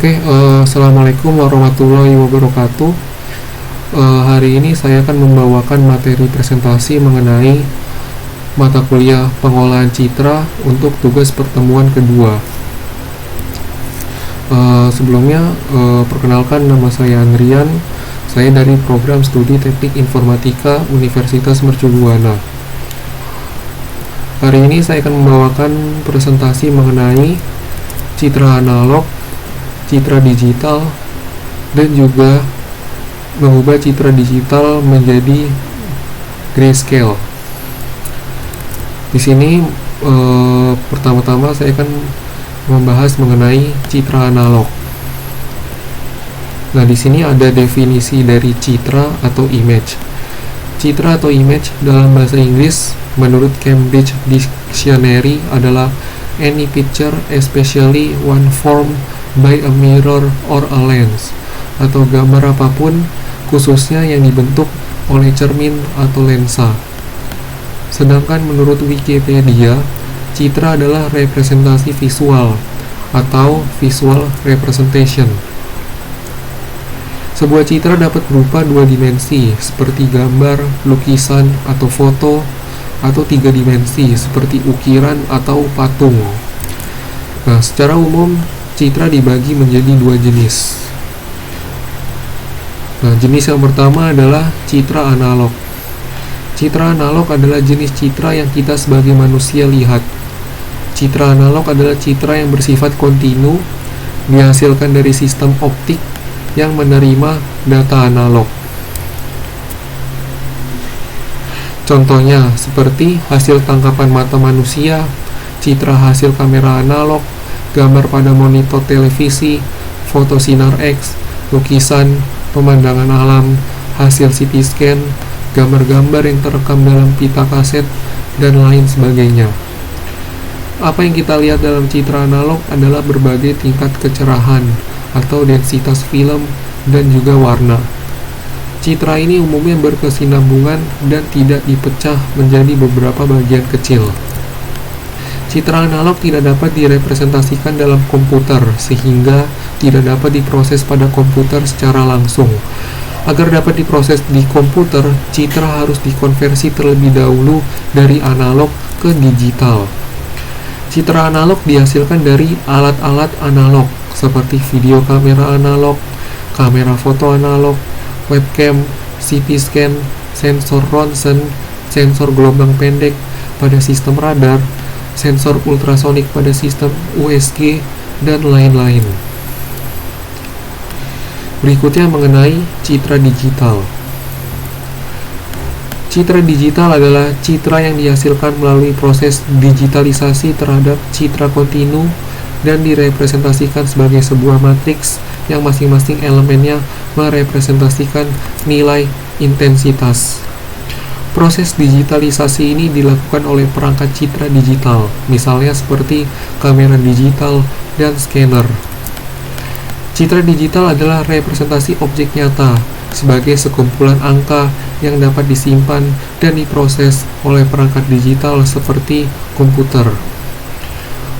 Assalamualaikum warahmatullahi wabarakatuh. Hari ini saya akan membawakan materi presentasi mengenai mata kuliah pengolahan citra untuk tugas pertemuan kedua. Sebelumnya, perkenalkan, nama saya Andrian. Saya dari program studi Teknik Informatika Universitas Mercubuana. Hari ini saya akan membawakan presentasi mengenai citra analog, citra digital, dan juga mengubah citra digital menjadi grayscale. Di sini pertama-tama saya akan membahas mengenai citra analog. Nah, di sini ada definisi dari citra atau image. Citra atau image dalam bahasa Inggris menurut Cambridge Dictionary adalah any picture, especially one formed by a mirror or a lens, atau gambar apapun, khususnya yang dibentuk oleh cermin atau lensa. Sedangkan menurut Wikipedia, citra adalah representasi visual atau visual representation. Sebuah citra dapat berupa dua dimensi seperti gambar, lukisan, atau foto, atau tiga dimensi seperti ukiran atau patung. Nah, secara umum citra dibagi menjadi dua jenis. Nah, jenis yang pertama adalah citra analog. Citra analog adalah jenis citra yang kita sebagai manusia lihat. Citra analog adalah citra yang bersifat kontinu, dihasilkan dari sistem optik yang menerima data analog. Contohnya seperti hasil tangkapan mata manusia, citra hasil kamera analog, gambar pada monitor televisi, foto sinar X, lukisan, pemandangan alam, hasil CT scan, gambar-gambar yang terekam dalam pita kaset, dan lain sebagainya. Apa yang kita lihat dalam citra analog adalah berbagai tingkat kecerahan atau densitas film dan juga warna. Citra ini umumnya berkesinambungan dan tidak dipecah menjadi beberapa bagian kecil. Citra analog tidak dapat direpresentasikan dalam komputer sehingga tidak dapat diproses pada komputer secara langsung. Agar dapat diproses di komputer, citra harus dikonversi terlebih dahulu dari analog ke digital. Citra analog dihasilkan dari alat-alat analog seperti video kamera analog, kamera foto analog, webcam, CT scan, sensor ronsen, sensor gelombang pendek pada sistem radar, sensor ultrasonik pada sistem USG, dan lain-lain. Berikutnya mengenai citra digital. Citra digital adalah citra yang dihasilkan melalui proses digitalisasi terhadap citra kontinu dan direpresentasikan sebagai sebuah matriks yang masing-masing elemennya merepresentasikan nilai intensitas. Proses digitalisasi ini dilakukan oleh perangkat citra digital, misalnya seperti kamera digital dan scanner. Citra digital adalah representasi objek nyata sebagai sekumpulan angka yang dapat disimpan dan diproses oleh perangkat digital seperti komputer.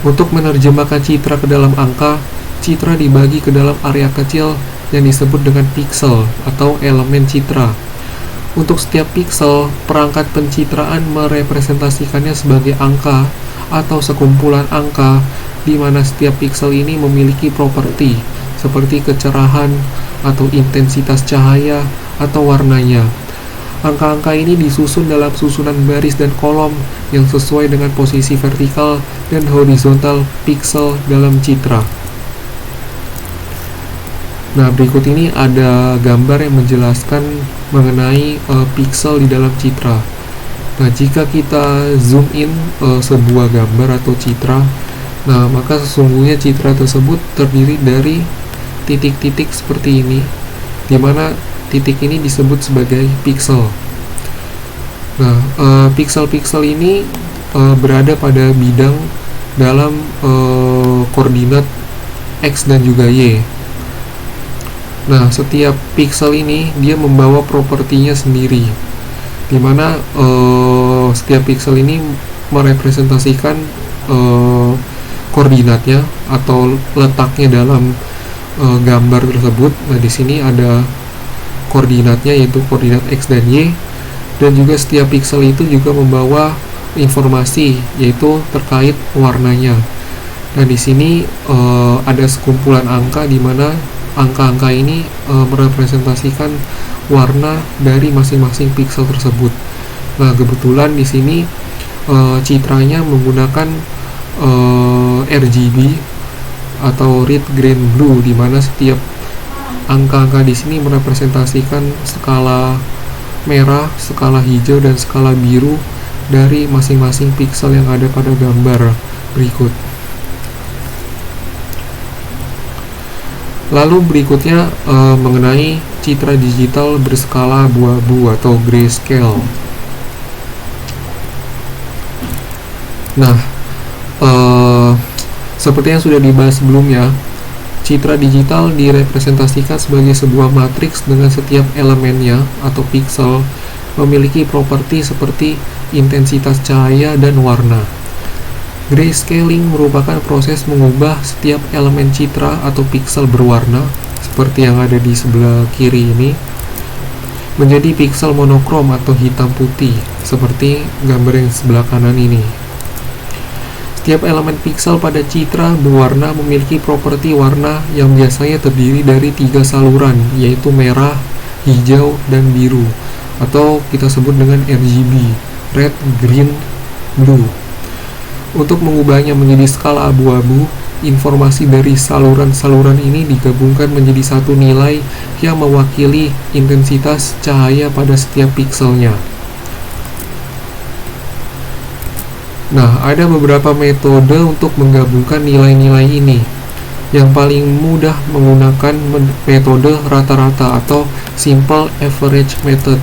Untuk menerjemahkan citra ke dalam angka, citra dibagi ke dalam area kecil yang disebut dengan piksel atau elemen citra. Untuk setiap piksel, perangkat pencitraan merepresentasikannya sebagai angka atau sekumpulan angka di mana setiap piksel ini memiliki properti seperti kecerahan atau intensitas cahaya atau warnanya. Angka-angka ini disusun dalam susunan baris dan kolom yang sesuai dengan posisi vertikal dan horizontal piksel dalam citra. Nah, berikut ini ada gambar yang menjelaskan mengenai piksel di dalam citra. Nah, jika kita zoom in sebuah gambar atau citra, nah maka sesungguhnya citra tersebut terdiri dari titik-titik seperti ini, di mana titik ini disebut sebagai piksel. Nah, piksel-piksel ini berada pada bidang dalam koordinat X dan juga Y. Nah, setiap piksel ini dia membawa propertinya sendiri, di mana setiap piksel ini merepresentasikan koordinatnya atau letaknya dalam gambar tersebut. Nah, di sini ada koordinatnya, yaitu koordinat X dan Y, dan juga setiap pixel itu juga membawa informasi, yaitu terkait warnanya. Nah, di sini ada sekumpulan angka di mana angka-angka ini merepresentasikan warna dari masing-masing pixel tersebut. Nah, kebetulan di sini citranya menggunakan RGB atau red, green, blue, di mana setiap angka-angka di sini merepresentasikan skala merah, skala hijau, dan skala biru dari masing-masing pixel yang ada pada gambar berikut. Lalu berikutnya mengenai citra digital berskala abu-abu atau grayscale. Nah, seperti yang sudah dibahas sebelumnya, citra digital direpresentasikan sebagai sebuah matriks dengan setiap elemennya atau pixel memiliki properti seperti intensitas cahaya dan warna. Grayscaling merupakan proses mengubah setiap elemen citra atau pixel berwarna, seperti yang ada di sebelah kiri ini, menjadi pixel monokrom atau hitam putih, seperti gambar yang sebelah kanan ini. Setiap elemen pixel pada citra berwarna memiliki properti warna yang biasanya terdiri dari 3 saluran, yaitu merah, hijau, dan biru, atau kita sebut dengan RGB, red, green, blue. Untuk mengubahnya menjadi skala abu-abu, informasi dari saluran-saluran ini digabungkan menjadi satu nilai yang mewakili intensitas cahaya pada setiap pixelnya. Nah, ada beberapa metode untuk menggabungkan nilai-nilai ini. Yang paling mudah menggunakan metode rata-rata atau simple average method.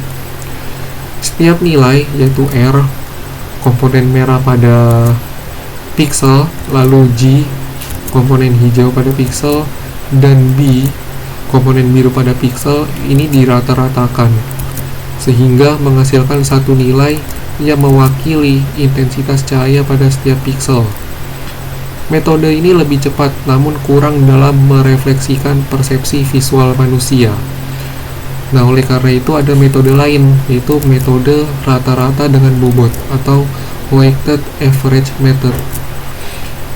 Setiap nilai, yaitu R, komponen merah pada pixel, lalu G, komponen hijau pada pixel, dan B, komponen biru pada pixel, ini dirata-ratakan, sehingga menghasilkan satu nilai yang mewakili intensitas cahaya pada setiap pixel. Metode ini lebih cepat namun kurang dalam merefleksikan persepsi visual manusia. Nah, oleh karena itu ada metode lain, yaitu metode rata-rata dengan bobot atau weighted average method.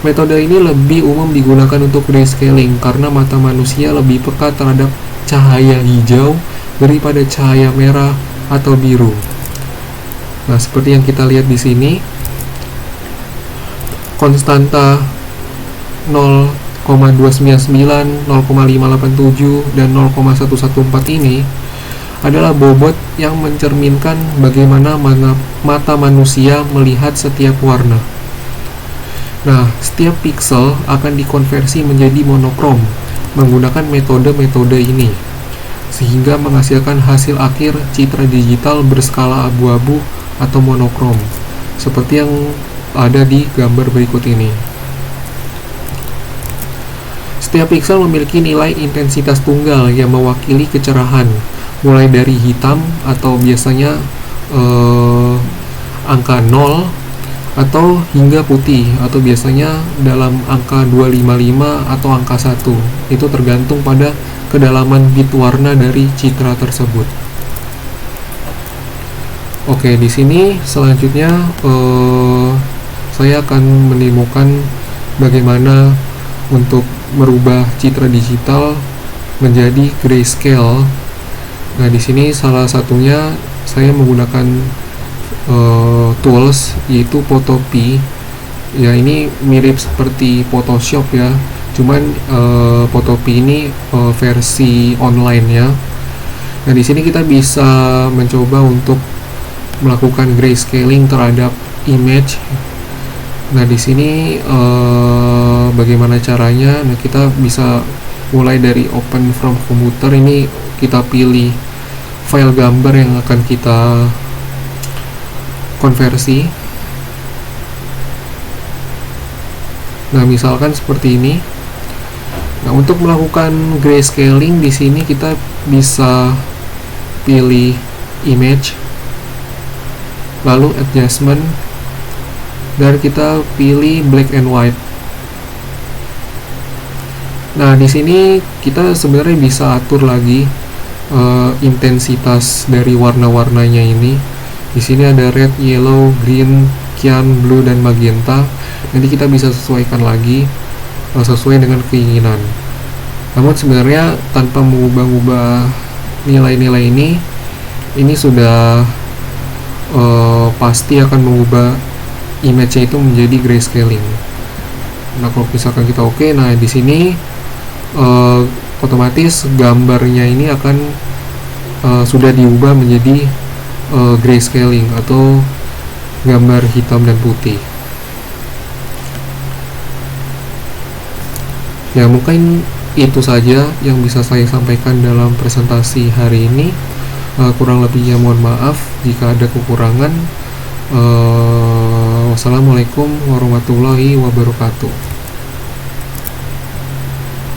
Metode ini lebih umum digunakan untuk grayscaling karena mata manusia lebih peka terhadap cahaya hijau daripada cahaya merah atau biru. Nah, seperti yang kita lihat di sini, konstanta 0,299, 0,587, dan 0,114 ini adalah bobot yang mencerminkan bagaimana mata manusia melihat setiap warna. Nah, setiap pixel akan dikonversi menjadi monokrom menggunakan metode-metode ini, sehingga menghasilkan hasil akhir citra digital berskala abu-abu atau monokrom, seperti yang ada di gambar berikut ini. Setiap pixel memiliki nilai intensitas tunggal yang mewakili kecerahan, mulai dari hitam atau biasanya angka 0, atau hingga putih, atau biasanya dalam angka 255 atau angka 1. Itu tergantung pada kedalaman bit warna dari citra tersebut. Oke, di sini selanjutnya saya akan menemukan bagaimana untuk merubah citra digital menjadi grayscale. Nah, di sini salah satunya saya menggunakan tools, yaitu Photopea. Ya, ini mirip seperti Photoshop ya, cuman Photopea ini versi online ya. Nah, di sini kita bisa mencoba untuk melakukan grayscaling terhadap image. Nah, di sini bagaimana caranya? Nah, kita bisa mulai dari open from computer. Ini kita pilih file gambar yang akan kita konversi. Nah, misalkan seperti ini. Nah, untuk melakukan grayscaling di sini kita bisa pilih image, lalu adjustment, dan kita pilih black and white. Nah, di sini kita sebenarnya bisa atur lagi intensitas dari warna-warnanya ini. Di sini ada red, yellow, green, cyan, blue, dan magenta. Nanti kita bisa sesuaikan lagi sesuai dengan keinginan. Namun sebenarnya tanpa mengubah-ubah nilai-nilai ini sudah pasti akan mengubah image-nya itu menjadi grayscaling. Nah, kalau misalkan kita oke, nah di sini otomatis gambarnya ini akan sudah diubah menjadi grayscaling atau gambar hitam dan putih. Ya, mungkin itu saja yang bisa saya sampaikan dalam presentasi hari ini. Kurang lebihnya mohon maaf jika ada kekurangan. Wassalamualaikum warahmatullahi wabarakatuh.